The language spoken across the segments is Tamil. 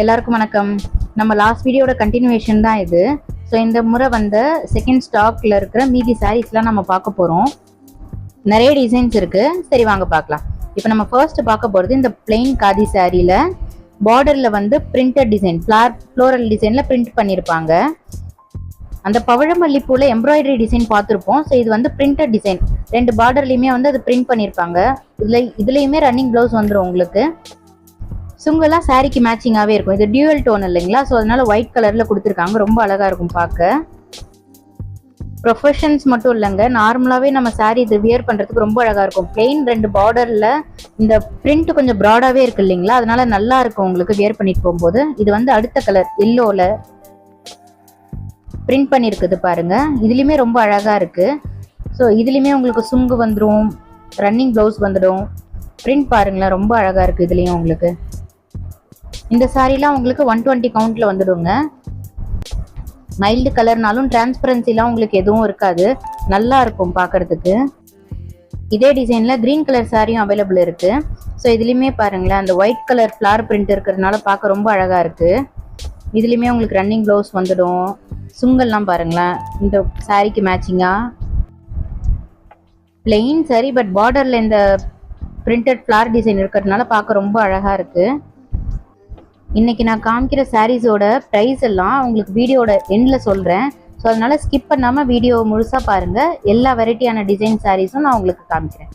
எல்லாருக்கும் வணக்கம். நம்ம லாஸ்ட் வீடியோட கண்டினியூவேஷன் தான் இது. ஸோ இந்த முறை வந்த செகண்ட் ஸ்டாக்ல இருக்கிற மீதி சாரீஸ்லாம் நம்ம பார்க்க போகிறோம். நிறைய டிசைன்ஸ் இருக்கு. சரி வாங்க பார்க்கலாம். இப்போ நம்ம ஃபர்ஸ்ட் பார்க்க போகிறது இந்த பிளெயின் காதி சாரியில் பார்டரில் வந்து பிரிண்டட் டிசைன் ஃப்ளோரல் டிசைனில் பிரிண்ட் பண்ணியிருப்பாங்க. அந்த பவழமல்லி பூல எம்ப்ராய்டரி டிசைன் பார்த்துருப்போம். ஸோ இது வந்து பிரிண்டட் டிசைன், ரெண்டு பார்டர்லையுமே வந்து அது பிரிண்ட் பண்ணியிருப்பாங்க. இதுலேயுமே ரன்னிங் ப்ளவுஸ் வந்துடும் உங்களுக்கு. சுங்கெல்லாம் சாரிக்கு மேட்சிங்காகவே இருக்கும். இது டியூவல் டோன் இல்லைங்களா, ஸோ அதனால ஒயிட் கலரில் கொடுத்துருக்காங்க. ரொம்ப அழகாக இருக்கும் பார்க்க. ப்ரொஃபஷன்ஸ் மட்டும் இல்லைங்க, நார்மலாகவே நம்ம சாரி இது வியர் பண்ணுறதுக்கு ரொம்ப அழகாக இருக்கும். பிளெயின் ரெண்டு பார்டரில் இந்த பிரிண்ட் கொஞ்சம் ப்ராடாகவே இருக்கு இல்லைங்களா, அதனால நல்லா இருக்கும் உங்களுக்கு வியர் பண்ணிட்டு போகும்போது. இது வந்து அடுத்த கலர் எல்லோவில் பிரிண்ட் பண்ணியிருக்குது பாருங்க. இதுலேயுமே ரொம்ப அழகாக இருக்குது. ஸோ இதுலேயுமே உங்களுக்கு சுங்கு வந்துடும், ரன்னிங் ப்ளவுஸ் வந்துடும். பிரிண்ட் பாருங்களேன், ரொம்ப அழகாக இருக்குது. இதுலேயும் உங்களுக்கு இந்த சாரீலாம் உங்களுக்கு 120 கவுண்ட்ல வந்துடுங்க. மைல்டு கலர்னாலும் டிரான்ஸ்பரன்சிலாம் உங்களுக்கு எதுவும் இருக்காது, நல்லா இருக்கும் பார்க்கறதுக்கு. இதே டிசைன்ல கிரீன் கலர் சாரியும் அவைலபிள் இருக்கு. ஸோ இதுலேயுமே பாருங்களேன், அந்த ஒயிட் கலர் ஃப்ளார் பிரிண்ட் இருக்கிறதுனால பார்க்க ரொம்ப அழகா இருக்கு. இதுலேயுமே உங்களுக்கு ரன்னிங் ப்ளவுஸ் வந்துடும். சுங்கல்லாம் பாருங்களேன், இந்த சாரிக்கு மேட்சிங்கா பிளெயின் சாரி பட் பார்டர்ல இந்த பிரிண்டட் ஃப்ளார் டிசைன் இருக்கிறதுனால பார்க்க ரொம்ப அழகா இருக்கு. இன்னைக்கு நான் காமிக்கிற சாரீஸோட ப்ரைஸ் எல்லாம் உங்களுக்கு வீடியோட எண்டில் சொல்கிறேன். ஸோ அதனால ஸ்கிப் பண்ணாமல் வீடியோ முழுசாக பாருங்கள். எல்லா வெரைட்டியான டிசைன் சாரீஸும் நான் உங்களுக்கு காமிக்கிறேன்.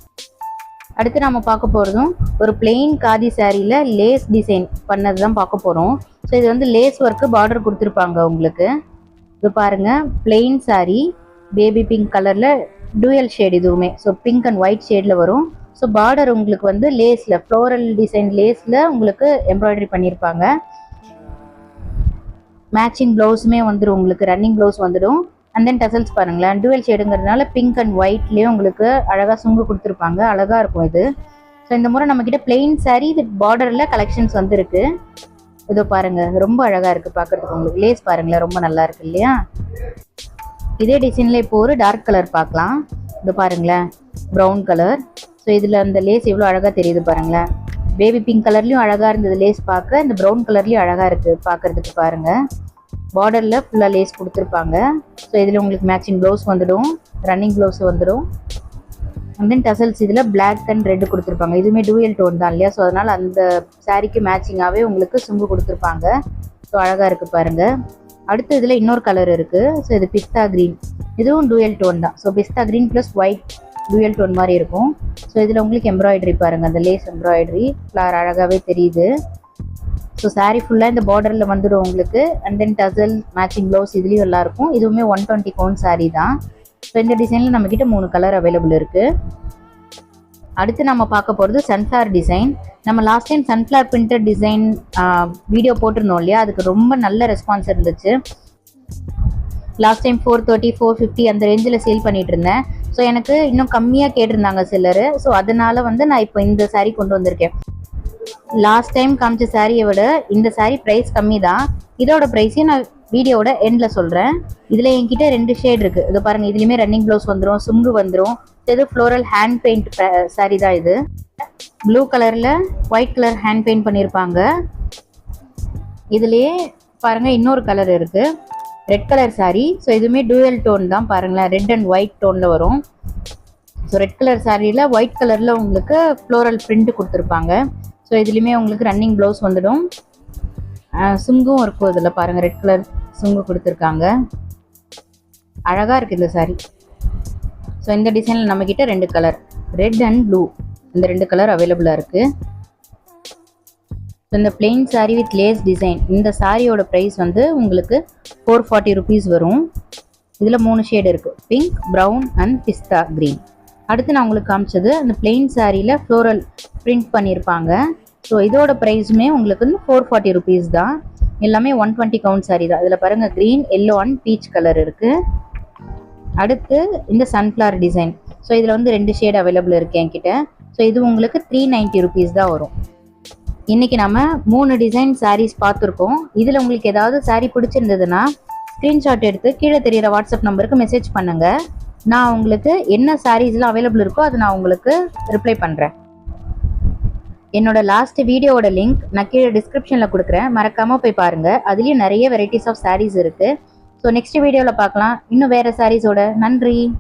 அடுத்து நம்ம பார்க்க போகிறதும் ஒரு பிளெயின் காதி சாரியில் லேஸ் டிசைன் பண்ணது தான் பார்க்க போகிறோம். ஸோ இது வந்து லேஸ் ஒர்க்கு பார்டர் கொடுத்துருப்பாங்க உங்களுக்கு. இது பாருங்கள், பிளெயின் சாரி பேபி பிங்க் கலரில் டூயல் ஷேட் இதுவுமே. ஸோ பிங்க் அண்ட் ஒயிட் ஷேடில் வரும். ஸோ பார்டர் உங்களுக்கு வந்து லேஸில் ஃப்ளோரல் டிசைன் லேஸில் உங்களுக்கு எம்ப்ராய்டரி பண்ணியிருப்பாங்க. மேட்சிங் ப்ளவுஸுமே வந்துடும் உங்களுக்கு, ரன்னிங் ப்ளவுஸ் வந்துடும். அண்ட் தென் டசல்ஸ் பாருங்களேன், டூவல் ஷேடுங்கிறதுனால பிங்க் அண்ட் ஒயிட்லேயும் உங்களுக்கு அழகாக சுங்கு கொடுத்துருப்பாங்க. அழகாக இருக்கும் இது. ஸோ இந்த முறை நம்மக்கிட்ட பிளெயின் சாரீ இது பார்டரில் கலெக்ஷன்ஸ் வந்துருக்கு. இதோ பாருங்கள், ரொம்ப அழகாக இருக்குது பார்க்குறதுக்கு. உங்களுக்கு லேஸ் பாருங்களேன், ரொம்ப நல்லா இருக்குது இல்லையா. இதே டிசைனில் இப்போ ஒரு டார்க் கலர் பார்க்கலாம். இது பாருங்களேன், ப்ரௌன் கலர். ஸோ இதில் அந்த லேஸ் எவ்வளோ அழகாக தெரியுது பாருங்களேன். பேபி பிங்க் கலர்லையும் அழகாக இருந்தது லேஸ் பார்க்க, இந்த ப்ரௌன் கலர்லையும் அழகாக இருக்குது பார்க்குறதுக்கு பாருங்கள். பார்டரில் ஃபுல்லாக லேஸ் கொடுத்துருப்பாங்க. ஸோ இதில் உங்களுக்கு மேட்சிங் ப்ளவுஸ் வந்துடும், ரன்னிங் ப்ளவுஸ் வந்துடும். அண்ட் தென் டசல்ஸ் இதில் பிளாக் அண்ட் ரெட்டு கொடுத்துருப்பாங்க. இதுவுமே டூயல் டோன் தான் இல்லையா, ஸோ அதனால் அந்த சாரிக்கு மேட்சிங்காகவே உங்களுக்கு சுங்கு கொடுத்துருப்பாங்க. ஸோ அழகாக இருக்குது பாருங்கள். அடுத்து இதில் இன்னொரு கலர் இருக்குது. ஸோ இது பிஸ்தா க்ரீன், இதுவும் டூயல் டோன் தான். ஸோ பிஸ்தா green plus white dual tone மாதிரி இருக்கும். ஸோ இதில் உங்களுக்கு எம்ப்ராய்டரி பாருங்கள், அந்த லேஸ் எம்ப்ராய்டரி ஃப்ளார் அழகாகவே தெரியுது. ஸோ சாரீ ஃபுல்லாக இந்த பார்டரில் வந்துடும் உங்களுக்கு. அண்ட் தென் டசல் மேட்சிங் ப்ளவுஸ் இதுலேயும் எல்லாம் இருக்கும். இதுவுமே 120 கவுண்ட் சாரீ தான். ஸோ இந்த டிசைனில் நம்மக்கிட்ட 3 கலர் அவைலபிள் இருக்குது. அடுத்து நம்ம பார்க்க போகிறது சன்ஃப்ளவர் டிசைன். நம்ம last time sunflower printed design video போட்டிருந்தோம் இல்லையா, அதுக்கு ரொம்ப நல்ல ரெஸ்பான்ஸ் இருந்துச்சு. லாஸ்ட் டைம் 430 450 அந்த ரேஞ்சில் சேல் பண்ணிட்டு இருந்தேன். ஸோ எனக்கு இன்னும் கம்மியாக கேட்டிருந்தாங்க சிலர். ஸோ அதனால வந்து நான் இப்போ இந்த சாரீ கொண்டு வந்திருக்கேன். லாஸ்ட் டைம் காமிச்ச சாரியை விட இந்த சாரீ ப்ரைஸ் கம்மி தான். இதோட ப்ரைஸையும் நான் வீடியோட எண்டில் சொல்கிறேன். இதில் என்கிட்ட 2 ஷேட் இருக்குது. இது பாருங்கள், இதுலேயுமே ரன்னிங் ப்ளவுஸ் வந்துடும், சுங்கு வந்துடும். இது ஃப்ளோரல் ஹேண்ட் பெயிண்ட் சாரீ தான். இது ப்ளூ கலரில் ஒயிட் கலர் ஹேண்ட் பெயிண்ட் பண்ணியிருப்பாங்க. இதுலேயே பாருங்கள் இன்னொரு கலர் இருக்குது, ரெட் கலர் சாரீ. ஸோ இதுவுமே டூயல் டோன் தான் பாருங்களேன், ரெட் அண்ட் ஒயிட் டோனில் வரும். ஸோ ரெட் கலர் சாரியில் ஒயிட் கலரில் உங்களுக்கு ஃப்ளோரல் பிரிண்ட் கொடுத்துருப்பாங்க. ஸோ இதுலேயுமே உங்களுக்கு ரன்னிங் ப்ளவுஸ் வந்துடும், சுங்கும் இருக்கும். இதில் பாருங்கள், ரெட் கலர் சுங்கு கொடுத்துருக்காங்க. அழகாக இருக்குது இந்த சாரீ. ஸோ இந்த டிசைனில் நம்மக்கிட்ட 2 கலர், ரெட் அண்ட் ப்ளூ, இந்த 2 கலர் அவைலபிளாக இருக்குது. இந்த plain sari with lace design, இந்த சாரியோட ப்ரைஸ் வந்து உங்களுக்கு 440 ருபீஸ் வரும். இதில் 3 ஷேடு இருக்குது, pink, brown and pista green. அடுத்து நான் உங்களுக்கு காமிச்சது அந்த பிளெயின் சாரியில் ஃப்ளோரல் பிரிண்ட் பண்ணியிருப்பாங்க. ஸோ இதோட ப்ரைஸுமே உங்களுக்கு வந்து 440 ருபீஸ் தான். எல்லாமே 120 கவுண்ட் சாரீ தான். இதில் பாருங்கள், green, yellow and peach colour இருக்குது. அடுத்து இந்த சன்ஃப்ளவர் டிசைன். ஸோ இதில் வந்து 2 ஷேடு அவைலபிள் இருக்குது என்கிட்ட. ஸோ இது உங்களுக்கு 390 ருபீஸ் தான் வரும். இன்றைக்கி நம்ம 3 டிசைன் சாரீஸ் பார்த்துருக்கோம். இதில் உங்களுக்கு ஏதாவது சாரீ பிடிச்சிருந்ததுன்னா ஸ்க்ரீன்ஷாட் எடுத்து கீழே தெரிகிற வாட்ஸ்அப் நம்பருக்கு மெசேஜ் பண்ணுங்கள். நான் உங்களுக்கு என்ன சாரீஸ்லாம் அவைலபிள் இருக்கோ அதை நான் உங்களுக்கு ரிப்ளை பண்ணுறேன். என்னோட லாஸ்ட் வீடியோவோட லிங்க் நான் கீழே டிஸ்கிரிப்ஷனில் கொடுக்குறேன், மறக்காமல் போய் பாருங்கள். அதுலேயும் நிறைய வெரைட்டிஸ் ஆஃப் சாரீஸ் இருக்குது. ஸோ நெக்ஸ்ட் வீடியோவில் பார்க்கலாம் இன்னும் வேறு சாரீஸோட. நன்றி.